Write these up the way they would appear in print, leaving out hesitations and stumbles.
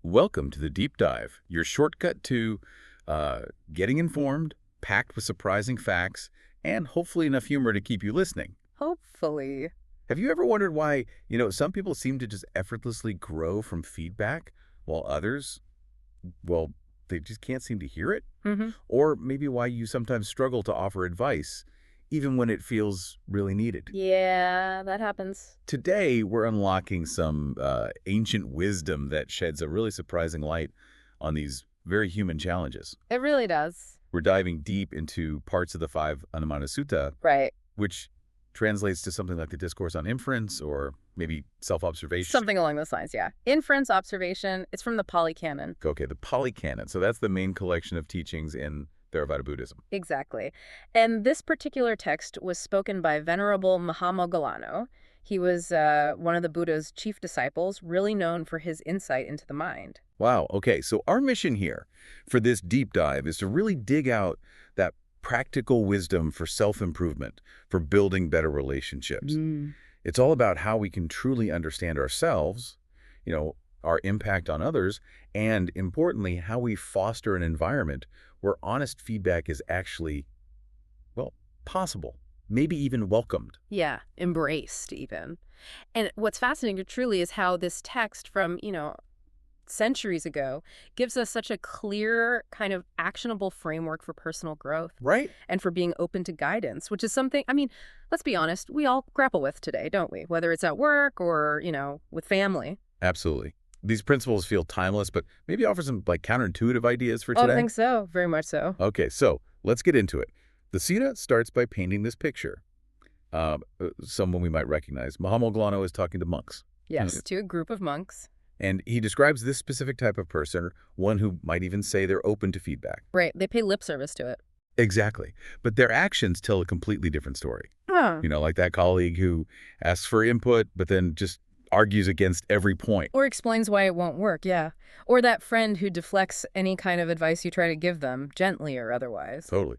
Welcome to the Deep Dive, your shortcut to getting informed, packed with surprising facts, and hopefully enough humor to keep you listening. Hopefully. Have you ever wondered why, some people seem to just effortlessly grow from feedback, while others, well, they just can't seem to hear it? Mm-hmm. Or maybe why you sometimes struggle to offer advice, even when it feels really needed? Yeah, that happens. Today, we're unlocking some ancient wisdom that sheds a really surprising light on these very human challenges. It really does. We're diving deep into parts of the five Anumānasuttaṃ, Right. which translates to something like the discourse on inference or maybe self-observation. Something along those lines, yeah. Inference, observation, it's from the Pali Canon. Okay, the Pali Canon. So that's the main collection of teachings in Theravada Buddhism. Exactly. And this particular text was spoken by Venerable Mahāmoggallāno. He was one of the Buddha's chief disciples, really known for his insight into the mind. Wow. Okay, so our mission here for this deep dive is to really dig out that practical wisdom for self-improvement, for building better relationships. It's all about how we can truly understand ourselves, our impact on others, and importantly, how we foster an environment where honest feedback is actually, well, possible, maybe even welcomed. Yeah, embraced even. And what's fascinating truly is how this text from, centuries ago gives us such a clear kind of actionable framework for personal growth. Right. And for being open to guidance, which is something, let's be honest, we all grapple with today, don't we? Whether it's at work or, with family. Absolutely. These principles feel timeless, but maybe offer some counterintuitive ideas for today. I think so. Very much so. Okay, so let's get into it. The Sutta starts by painting this picture. Someone we might recognize. Mahāmoggallāno is talking to monks. Yes, to a group of monks. And he describes this specific type of person, one who might even say they're open to feedback. Right. They pay lip service to it. Exactly. But their actions tell a completely different story. Huh. Like that colleague who asks for input, but then just argues against every point. Or explains why it won't work, yeah. Or that friend who deflects any kind of advice you try to give them, gently or otherwise. Totally.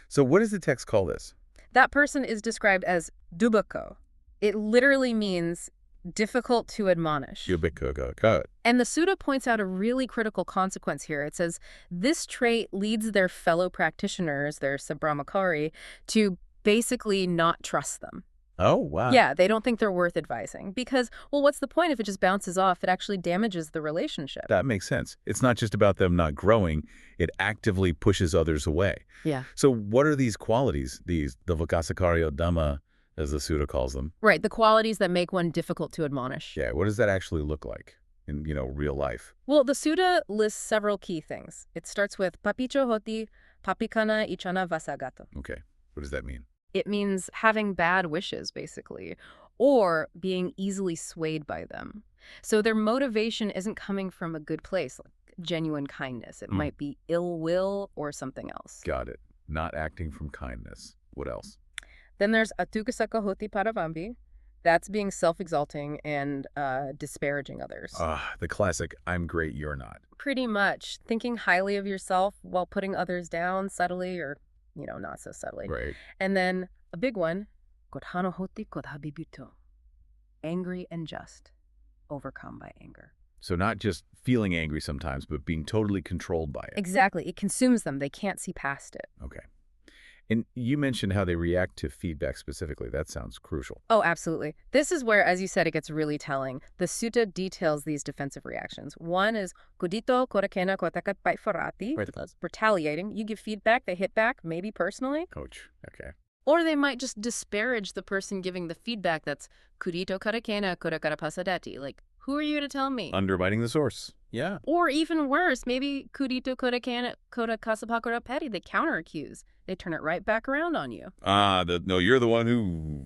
So what does the text call this? That person is described as dubako. It literally means difficult to admonish. And the Sutta points out a really critical consequence here. It says this trait leads their fellow practitioners, their sabbrahmacari, to basically not trust them. Oh, wow. Yeah, they don't think they're worth advising because, well, what's the point if it just bounces off? It actually damages the relationship. That makes sense. It's not just about them not growing. It actively pushes others away. Yeah. So what are these qualities, the Vakasakario Dhamma, as the Sutta calls them? Right, the qualities that make one difficult to admonish. Yeah, what does that actually look like in, real life? Well, the Sutta lists several key things. It starts with papicho hoti, papikana ichana vasagato. Okay, what does that mean? It means having bad wishes, basically, or being easily swayed by them. So their motivation isn't coming from a good place, like genuine kindness. It might be ill will or something else. Got it. Not acting from kindness. What else? Then there's atukasaka hoti paravambi. That's being self-exalting and disparaging others. The classic, I'm great, you're not. Pretty much. Thinking highly of yourself while putting others down subtly or, not so subtly. Right. And then a big one, kodhano hoti kodhabibuto. Angry and just, overcome by anger. So not just feeling angry sometimes, but being totally controlled by it. Exactly. It consumes them. They can't see past it. Okay. And you mentioned how they react to feedback specifically. That sounds crucial. Oh, absolutely. This is where, as you said, it gets really telling. The sutta details these defensive reactions. One is kudito korakena kotakat paifarati. Retaliating. You give feedback, they hit back, maybe personally. Coach. Okay. Or they might just disparage the person giving the feedback that's kudito korakena korakara pasadati. Like, who are you to tell me? Undermining the source. Yeah. Or even worse, maybe kudito korakena kodakasapakura peti. They counter-accuse. They turn it right back around on you. No, you're the one who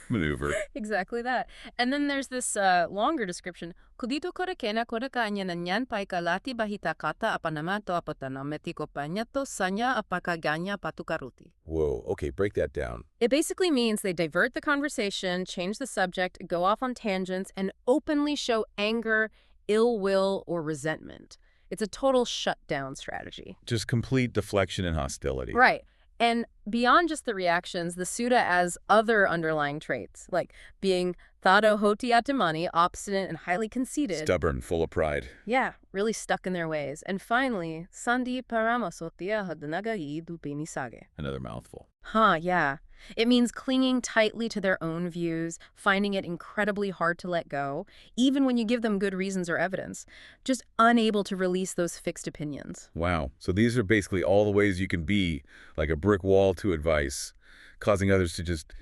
maneuver. Exactly that. And then there's this longer description. Kudito korakena kodakanya nanyan paikalati bahita kata apanamato apatanametiko panyato sanya apakaganya patukaruti. Whoa, okay, break that down. It basically means they divert the conversation, change the subject, go off on tangents, and openly show anger, ill will, or resentment. It's a total shutdown strategy. Just complete deflection and hostility. Right. And beyond just the reactions, the sutta has other underlying traits, like being Thado hoti atamani, obstinate and highly conceited. Stubborn, full of pride. Yeah, really stuck in their ways. And finally, sandi paramasotia hadanagai dupini sage. Another mouthful. Yeah. It means clinging tightly to their own views, finding it incredibly hard to let go, even when you give them good reasons or evidence, just unable to release those fixed opinions. Wow. So these are basically all the ways you can be like a brick wall to advice, causing others to just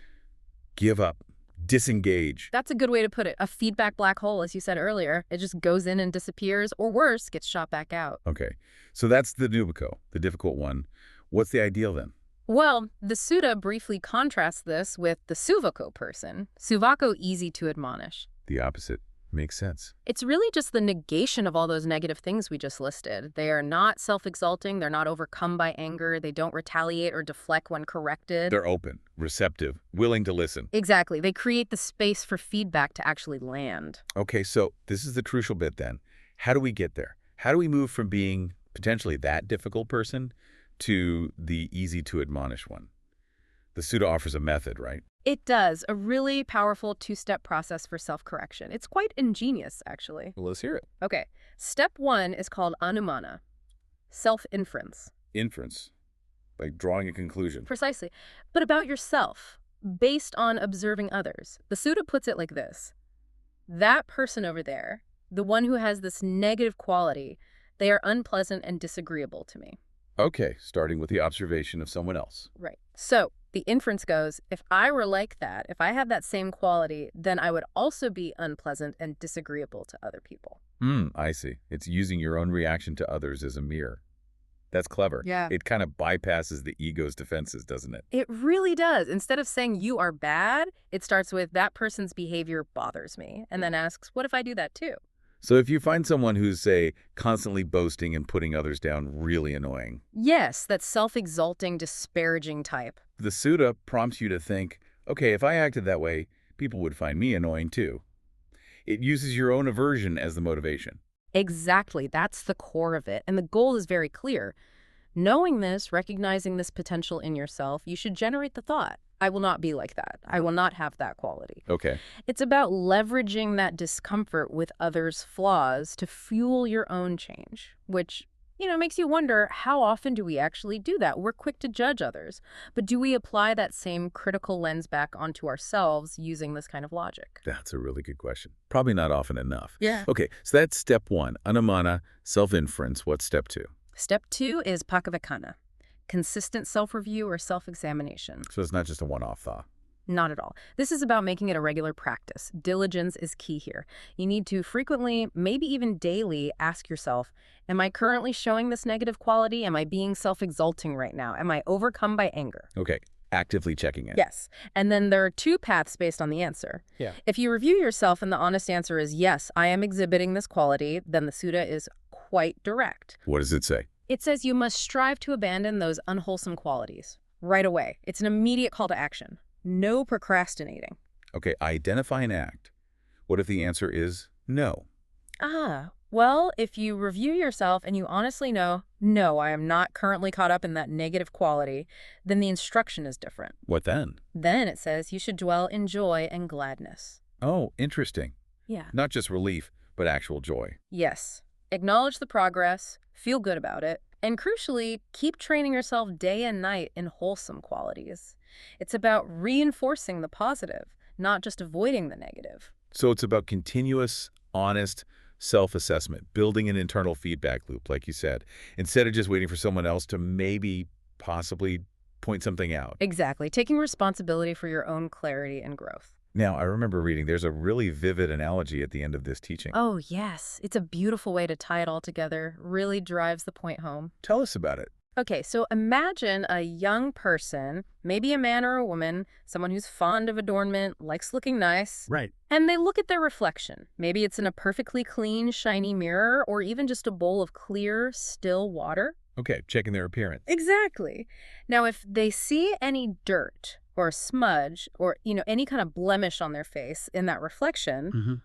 give up, disengage. That's a good way to put it. A feedback black hole, as you said earlier. It just goes in and disappears, or worse, gets shot back out. Okay. So that's the nubiko, the difficult one. What's the ideal then? Well, the sutta briefly contrasts this with the suvako person. Suvako, easy to admonish. The opposite makes sense. It's really just the negation of all those negative things we just listed. They are not self-exalting. They're not overcome by anger. They don't retaliate or deflect when corrected. They're open, receptive, willing to listen. Exactly. They create the space for feedback to actually land. Okay, so this is the crucial bit then. How do we get there? How do we move from being potentially that difficult person to the easy-to-admonish one? The sutta offers a method, right? It does. A really powerful two-step process for self-correction. It's quite ingenious, actually. Well, let's hear it. Okay. Step 1 is called Anumāna, self-inference. Inference, like drawing a conclusion. Precisely. But about yourself, based on observing others. The sutta puts it like this. That person over there, the one who has this negative quality, they are unpleasant and disagreeable to me. Okay, starting with the observation of someone else. Right. So the inference goes, if I were like that, if I had that same quality, then I would also be unpleasant and disagreeable to other people. I see. It's using your own reaction to others as a mirror. That's clever. Yeah. It kind of bypasses the ego's defenses, doesn't it? It really does. Instead of saying you are bad, it starts with that person's behavior bothers me, and then asks, what if I do that too? So if you find someone who's, say, constantly boasting and putting others down really annoying. Yes, that self-exalting, disparaging type. The sutta prompts you to think, okay, if I acted that way, people would find me annoying too. It uses your own aversion as the motivation. Exactly. That's the core of it. And the goal is very clear. Knowing this, recognizing this potential in yourself, you should generate the thought, I will not be like that. I will not have that quality. Okay. It's about leveraging that discomfort with others' flaws to fuel your own change, which, makes you wonder, how often do we actually do that? We're quick to judge others, but do we apply that same critical lens back onto ourselves using this kind of logic? That's a really good question. Probably not often enough. Yeah. Okay, so that's step 1, Anumāna, self-inference. What's step 2? Step 2 is Pakavekana, consistent self-review or self-examination. So it's not just a one-off thought. Not at all. This is about making it a regular practice. Diligence is key here. You need to frequently, maybe even daily, ask yourself, am I currently showing this negative quality? Am I being self-exalting right now? Am I overcome by anger? Okay, actively checking it. Yes. And then there are 2 paths based on the answer. Yeah. If you review yourself and the honest answer is yes, I am exhibiting this quality, then the sutta is quite direct. What does it say? It says you must strive to abandon those unwholesome qualities right away. It's an immediate call to action. No procrastinating. Okay, identify and act. What if the answer is no? Well, if you review yourself and you honestly know, no, I am not currently caught up in that negative quality, then the instruction is different. What then? Then it says you should dwell in joy and gladness. Oh, interesting. Yeah. Not just relief, but actual joy. Yes. Acknowledge the progress, feel good about it, and crucially, keep training yourself day and night in wholesome qualities. It's about reinforcing the positive, not just avoiding the negative. So it's about continuous, honest self-assessment, building an internal feedback loop, like you said, instead of just waiting for someone else to maybe, possibly point something out. Exactly. Taking responsibility for your own clarity and growth. Now, I remember reading there's a really vivid analogy at the end of this teaching. Oh, yes. It's a beautiful way to tie it all together. Really drives the point home. Tell us about it. Okay, so imagine a young person, maybe a man or a woman, someone who's fond of adornment, likes looking nice. Right. And they look at their reflection. Maybe it's in a perfectly clean, shiny mirror, or even just a bowl of clear, still water. Okay, checking their appearance. Exactly. Now, if they see any dirt or smudge or, any kind of blemish on their face in that reflection,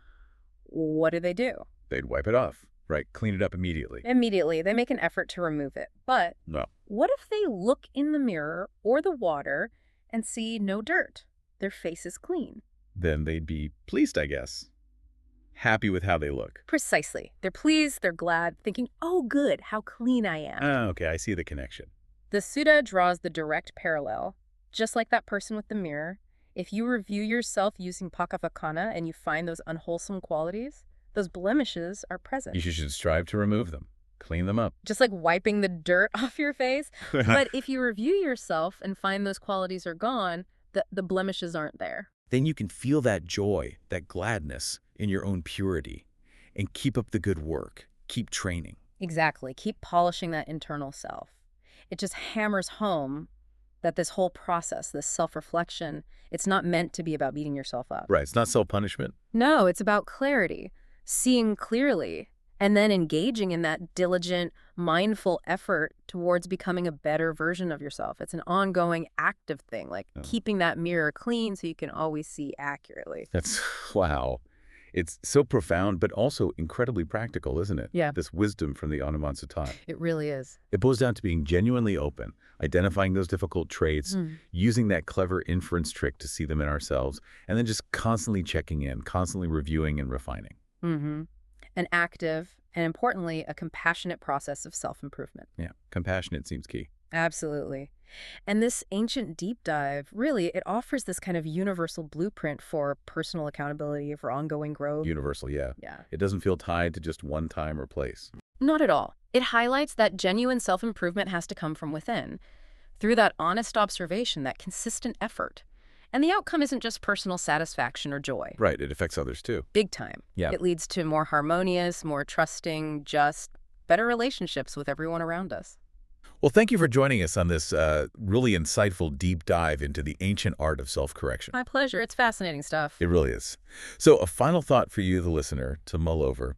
what do? They'd wipe it off. Right, clean it up immediately. Immediately. They make an effort to remove it. But what if they look in the mirror or the water and see no dirt? Their face is clean. then they'd be pleased, I guess. Happy with how they look. Precisely. They're pleased, they're glad, thinking, oh, good, how clean I am. Okay, I see the connection. The sutta draws the direct parallel. Just like that person with the mirror, if you review yourself using pakavakana and you find those unwholesome qualities, those blemishes are present. You should strive to remove them. Clean them up. Just like wiping the dirt off your face. But if you review yourself and find those qualities are gone, the blemishes aren't there. Then you can feel that joy, that gladness in your own purity, and keep up the good work. Keep training. Exactly. Keep polishing that internal self. It just hammers home that this whole process, this self-reflection, it's not meant to be about beating yourself up. Right. It's not self-punishment. No, it's about clarity, seeing clearly, and then engaging in that diligent, mindful effort towards becoming a better version of yourself. It's an ongoing, active thing, like keeping that mirror clean so you can always see accurately. That's, wow. It's so profound, but also incredibly practical, isn't it? Yeah. This wisdom from the Anumānasuttaṃ. It really is. It boils down to being genuinely open, identifying those difficult traits, using that clever inference trick to see them in ourselves, and then just constantly checking in, constantly reviewing and refining. An active and, importantly, a compassionate process of self-improvement. Yeah, compassionate seems key. Absolutely. And this ancient deep dive, really, it offers this kind of universal blueprint for personal accountability, for ongoing growth. Universal, yeah. Yeah. It doesn't feel tied to just one time or place. Not at all. It highlights that genuine self-improvement has to come from within, through that honest observation, that consistent effort. And the outcome isn't just personal satisfaction or joy. Right, it affects others too. Big time. Yeah. It leads to more harmonious, more trusting, just, better relationships with everyone around us. Well, thank you for joining us on this really insightful deep dive into the ancient art of self-correction. My pleasure. It's fascinating stuff. It really is. So a final thought for you, the listener, to mull over.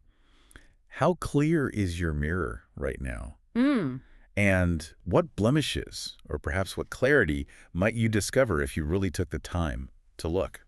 How clear is your mirror right now? And what blemishes, or perhaps what clarity, might you discover if you really took the time to look?